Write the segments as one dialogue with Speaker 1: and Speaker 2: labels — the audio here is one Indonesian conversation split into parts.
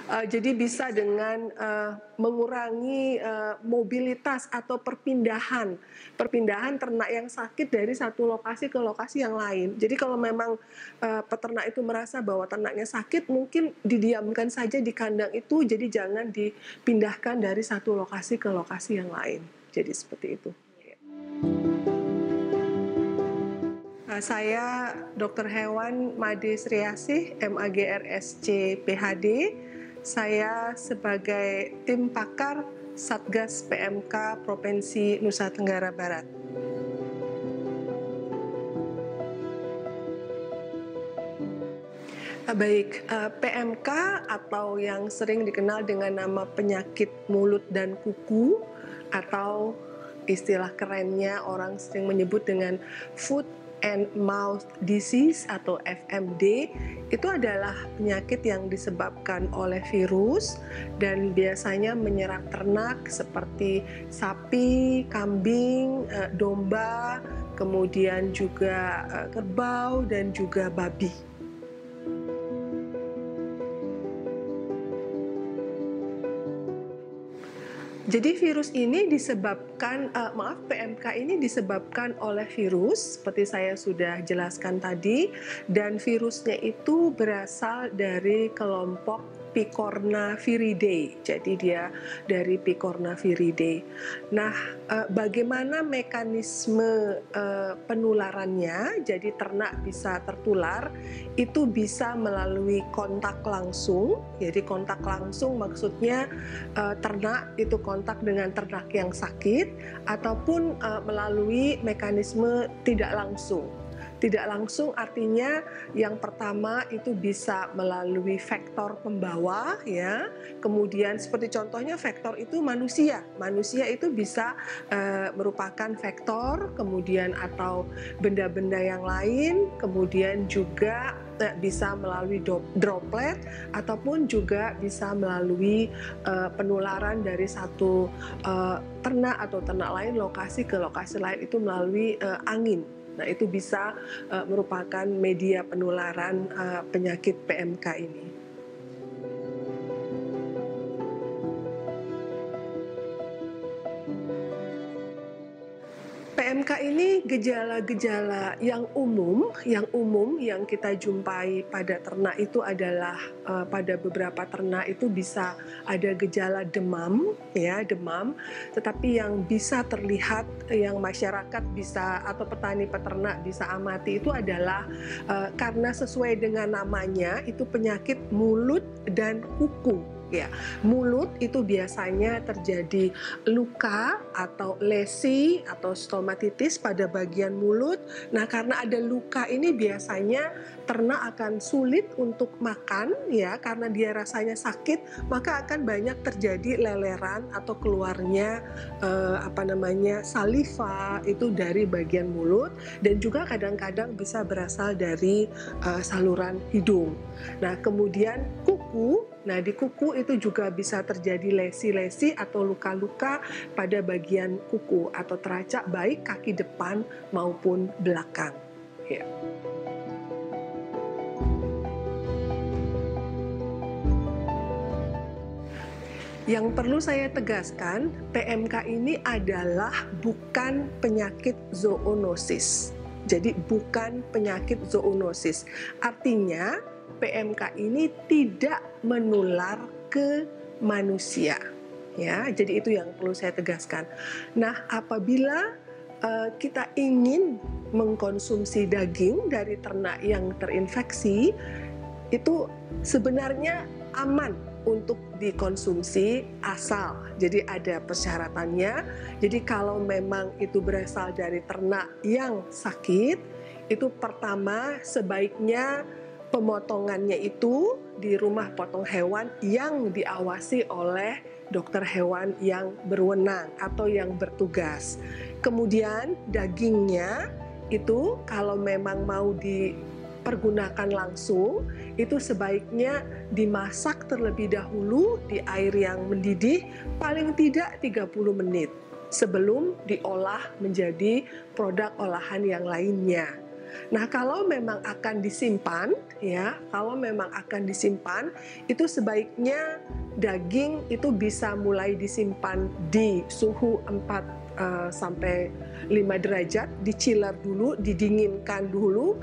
Speaker 1: Jadi bisa dengan mengurangi mobilitas atau perpindahan ternak yang sakit dari satu lokasi ke lokasi yang lain. Jadi kalau memang peternak itu merasa bahwa ternaknya sakit, mungkin didiamkan saja di kandang itu, jadi jangan dipindahkan dari satu lokasi ke lokasi yang lain. Jadi seperti itu. Saya Dr. Hewan Made Sriasih, MAGRSC PhD. Saya sebagai tim pakar Satgas PMK Provinsi Nusa Tenggara Barat. Baik, PMK atau yang sering dikenal dengan nama penyakit mulut dan kuku atau istilah kerennya orang sering menyebut dengan Foot and Mouth Disease atau FMD, itu adalah penyakit yang disebabkan oleh virus dan biasanya menyerang ternak seperti sapi, kambing, domba, kemudian juga kerbau dan juga babi. Jadi virus ini disebabkan, PMK ini disebabkan oleh virus, seperti saya sudah jelaskan tadi, dan virusnya itu berasal dari kelompok Picornaviridae. Jadi dia dari Picornaviridae. Nah, bagaimana mekanisme penularannya? Jadi ternak bisa tertular, itu bisa melalui kontak langsung. Jadi kontak langsung maksudnya ternak itu kontak dengan ternak yang sakit, ataupun melalui mekanisme tidak langsung. Tidak langsung artinya yang pertama itu bisa melalui vektor pembawa, ya. Kemudian seperti contohnya vektor itu manusia. Manusia itu bisa merupakan vektor, kemudian atau benda-benda yang lain, kemudian juga bisa melalui droplet ataupun juga bisa melalui penularan dari satu ternak atau ternak lain lokasi ke lokasi lain itu melalui angin. Nah, itu bisa merupakan media penularan penyakit PMK ini. PMK ini gejala-gejala yang umum yang kita jumpai pada ternak itu adalah pada beberapa ternak itu bisa ada gejala demam, ya, demam. Tetapi yang bisa terlihat, yang masyarakat bisa atau petani peternak bisa amati itu adalah karena sesuai dengan namanya itu penyakit mulut dan kuku. Ya, mulut itu biasanya terjadi luka atau lesi atau stomatitis pada bagian mulut. Nah, karena ada luka ini biasanya ternak akan sulit untuk makan, ya, karena dia rasanya sakit, maka akan banyak terjadi leleran atau keluarnya saliva itu dari bagian mulut, dan juga kadang-kadang bisa berasal dari saluran hidung. Nah, kemudian kuku. Nah, di kuku itu juga bisa terjadi lesi-lesi atau luka-luka pada bagian kuku atau teracak baik kaki depan maupun belakang. Ya. Yang perlu saya tegaskan, PMK ini adalah bukan penyakit zoonosis. Jadi bukan penyakit zoonosis. Artinya PMK ini tidak menular ke manusia, ya. Jadi itu yang perlu saya tegaskan. Nah, apabila kita ingin mengkonsumsi daging dari ternak yang terinfeksi, itu sebenarnya aman untuk dikonsumsi asal. Jadi ada persyaratannya. Jadi kalau memang itu berasal dari ternak yang sakit, itu pertama sebaiknya pemotongannya itu di rumah potong hewan yang diawasi oleh dokter hewan yang berwenang atau yang bertugas. Kemudian dagingnya itu kalau memang mau dipergunakan langsung, itu sebaiknya dimasak terlebih dahulu di air yang mendidih paling tidak 30 menit sebelum diolah menjadi produk olahan yang lainnya. Nah, kalau memang akan disimpan, ya, kalau memang akan disimpan, itu sebaiknya daging itu bisa mulai disimpan di suhu 4 sampai 5 derajat, di chiller dulu, didinginkan dulu,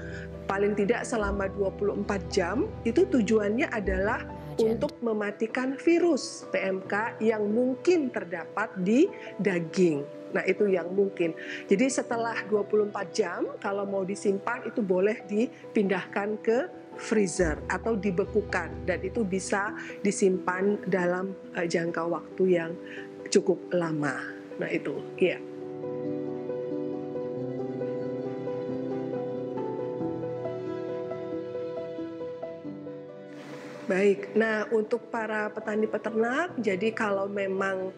Speaker 1: paling tidak selama 24 jam. Itu tujuannya adalah untuk mematikan virus PMK yang mungkin terdapat di daging. Nah, itu yang mungkin. Jadi setelah 24 jam, kalau mau disimpan itu boleh dipindahkan ke freezer atau dibekukan. Dan itu bisa disimpan dalam jangka waktu yang cukup lama. Nah, itu, iya. Baik, nah untuk para petani peternak, jadi kalau memang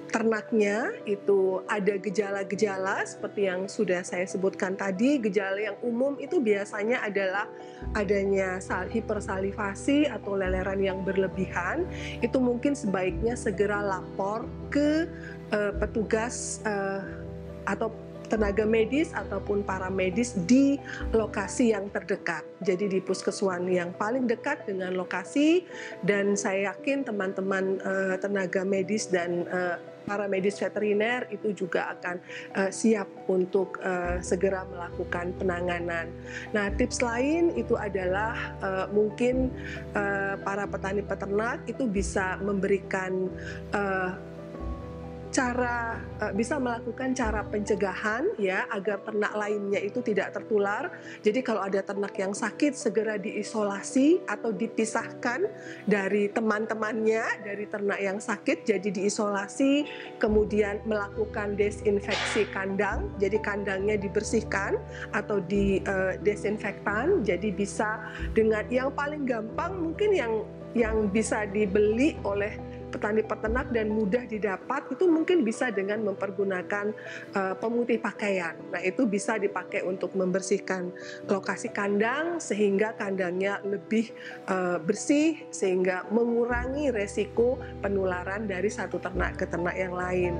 Speaker 1: ternaknya itu ada gejala-gejala seperti yang sudah saya sebutkan tadi, gejala yang umum itu biasanya adalah adanya hipersalivasi atau leleran yang berlebihan, itu mungkin sebaiknya segera lapor ke petugas atau tenaga medis ataupun para medis di lokasi yang terdekat. Jadi di puskeswan yang paling dekat dengan lokasi, dan saya yakin teman-teman tenaga medis dan para medis veteriner itu juga akan siap untuk segera melakukan penanganan. Nah, tips lain itu adalah mungkin para petani peternak itu bisa memberikan bisa melakukan cara pencegahan ya agar ternak lainnya itu tidak tertular. Jadi kalau ada ternak yang sakit segera diisolasi atau dipisahkan dari teman-temannya dari ternak yang sakit, jadi diisolasi, kemudian melakukan desinfeksi kandang. Jadi kandangnya dibersihkan atau didesinfektan. Jadi bisa dengan yang paling gampang mungkin yang bisa dibeli oleh petani peternak dan mudah didapat itu mungkin bisa dengan mempergunakan pemutih pakaian. Nah, itu bisa dipakai untuk membersihkan lokasi kandang sehingga kandangnya lebih bersih sehingga mengurangi resiko penularan dari satu ternak ke ternak yang lain.